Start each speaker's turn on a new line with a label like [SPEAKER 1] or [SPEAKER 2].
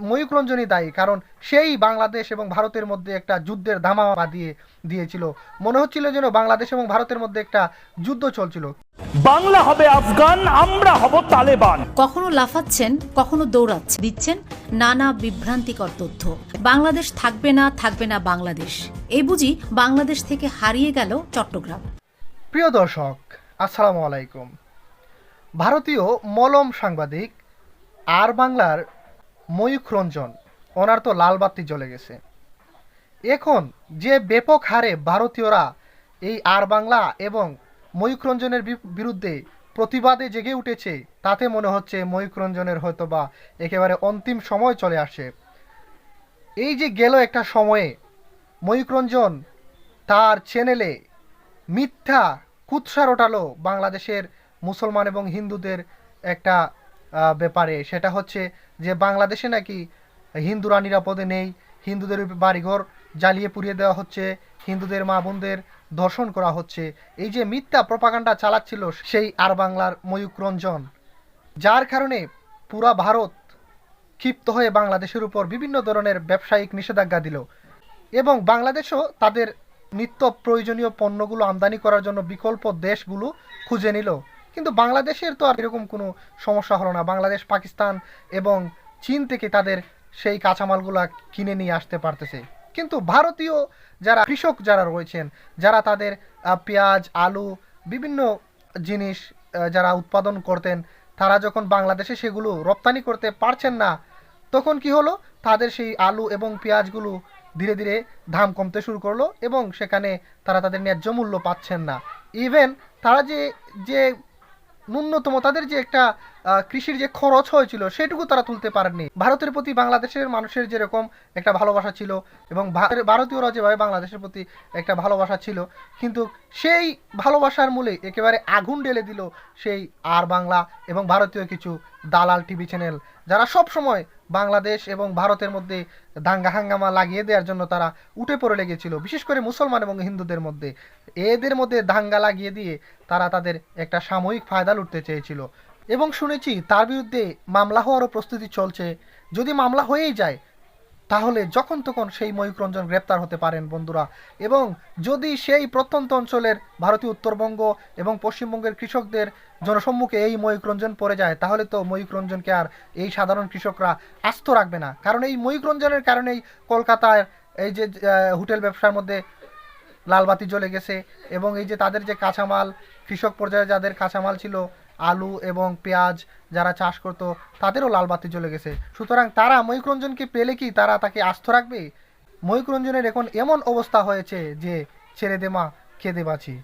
[SPEAKER 1] ময়ূক রঞ্জনই দায়ী, কারণ সেই বাংলাদেশ এবং ভারতের মধ্যে একটা যুদ্ধের ধামাকা দিয়েছিল। মনে হচ্ছিল যেন বাংলাদেশ এবং ভারতের মধ্যে একটা যুদ্ধ চলছিল।
[SPEAKER 2] বাংলা হবে আফগান, আমরা হব তালেবান।
[SPEAKER 3] কখনো লাফাচ্ছেন, কখনো দৌড়াচ্ছেন, দিচ্ছেন নানা বিভ্রান্তিকর তথ্য। বাংলাদেশ থাকবে না বাংলাদেশ, এই বুঝি বাংলাদেশ থেকে হারিয়ে গেল চট্টগ্রাম।
[SPEAKER 1] প্রিয় দর্শক, আসসালামু আলাইকুম। ভারতীয় মলম সাংবাদিক আর বাংলার ময়ূখ রঞ্জন, ওনার তো লাল বাতি জ্বলে গেছে। এখন যে ব্যাপক হারে ভারতীয়রা এই আর বাংলা এবং ময়ূখ রঞ্জনের বিরুদ্ধে প্রতিবাদে জেগে উঠেছে, তাতে মনে হচ্ছে ময়ূখ রঞ্জনের হয়তো বা একেবারে অন্তিম সময় চলে আসে। এই যে গেল একটা সময়ে ময়ূখ রঞ্জন তার চ্যানেলে মিথ্যা কুৎসা রটালো বাংলাদেশের মুসলমান এবং হিন্দুদের একটা ব্যাপারে, সেটা হচ্ছে যে বাংলাদেশে নাকি হিন্দুরা নিরাপদে নেই, হিন্দুদের বাড়িঘর জ্বালিয়ে পুড়িয়ে দেওয়া হচ্ছে, হিন্দুদের মা বোনদের ধর্ষণ করা হচ্ছে। এই যে মিথ্যা প্রপাগান্ডা চালাচ্ছিল সেই আর বাংলার ময়ূখ রঞ্জন, যার কারণে পুরা ভারত ক্ষিপ্ত হয়ে বাংলাদেশের উপর বিভিন্ন ধরনের ব্যবসায়িক নিষেধাজ্ঞা দিল এবং বাংলাদেশও তাদের নিত্য প্রয়োজনীয় পণ্যগুলো আমদানি করার জন্য বিকল্প দেশগুলো খুঁজে নিল। কিন্তু বাংলাদেশের তো আর এরকম কোনো সমস্যা হলো না। বাংলাদেশ পাকিস্তান এবং চীন থেকে তাদের সেই কাঁচামালগুলো কিনে নিয়ে আসতে পারতেছে। কিন্তু ভারতীয় যারা কৃষক যারা রয়েছেন, যারা তাদের পেঁয়াজ, আলু, বিভিন্ন জিনিস যারা উৎপাদন করতেন, তারা যখন বাংলাদেশে সেগুলো রপ্তানি করতে পারছেন না, তখন কি হলো, তাদের সেই আলু এবং পেঁয়াজগুলো ধীরে ধীরে দাম কমতে শুরু করলো এবং সেখানে তারা তাদের ন্যায্য মূল্য পাচ্ছেন না। ইভেন তারা যে যে ন্যূনতম তাদের যে একটা কৃষির যে খরচ হয়েছিল সেটুকু তারা তুলতে পারেননি। ভারতের প্রতি বাংলাদেশের মানুষের যেরকম একটা ভালোবাসা ছিল এবং ভারতীয়রা যেভাবে বাংলাদেশের প্রতি একটা ভালোবাসা ছিল, কিন্তু সেই ভালোবাসার মূলে একেবারে আগুন ঢেলে দিল সেই আর বাংলা এবং ভারতীয় কিছু দালাল টিভি চ্যানেল, যারা সব সময় বাংলাদেশ এবং ভারতের মধ্যে দাঙ্গা হাঙ্গামা লাগিয়ে দেওয়ার জন্য তারা উঠে পড়ে লেগেছিল, বিশেষ করে মুসলমান এবং হিন্দুদের মধ্যে। এদের মধ্যে দাঙ্গা লাগিয়ে দিয়ে তারা তাদের একটা সাময়িক ফায়দা লুটতে চেয়েছিল এবং শুনেছি তার বিরুদ্ধে মামলা হওয়ারও প্রস্তুতি চলছে। যদি মামলা হয়েই যায় তাহলে যখন তখন সেই ময়ূখ রঞ্জন গ্রেপ্তার হতে পারেন বন্ধুরা। এবং যদি সেই প্রত্যন্ত অঞ্চলের ভারতীয় উত্তরবঙ্গ এবং পশ্চিমবঙ্গের কৃষকদের জনসম্মুখে এই ময়ূখ রঞ্জন পড়ে যায়, তাহলে তো ময়ূখ রঞ্জনকে আর এই সাধারণ কৃষকরা আস্ত রাখবে না। কারণ এই ময়ূখ রঞ্জনের কারণেই কলকাতায় এই যে হোটেল ব্যবসার মধ্যে লালবাতি জ্বলে গেছে এবং এই যে তাদের যে কাঁচামাল, কৃষক পর্যায়ে যাদের কাঁচামাল ছিল আলু এবং পেঁয়াজ যারা চাষ করতো, তাদেরও লালবাতি জ্বলে গেছে। সুতরাং তারা ময়ূখ রঞ্জনকে পেলে কি তারা তাকে আস্ত রাখবে? ময়ূখ রঞ্জনের এখন এমন অবস্থা হয়েছে যে ছেড়ে দে মা, খেদে বাঁচি।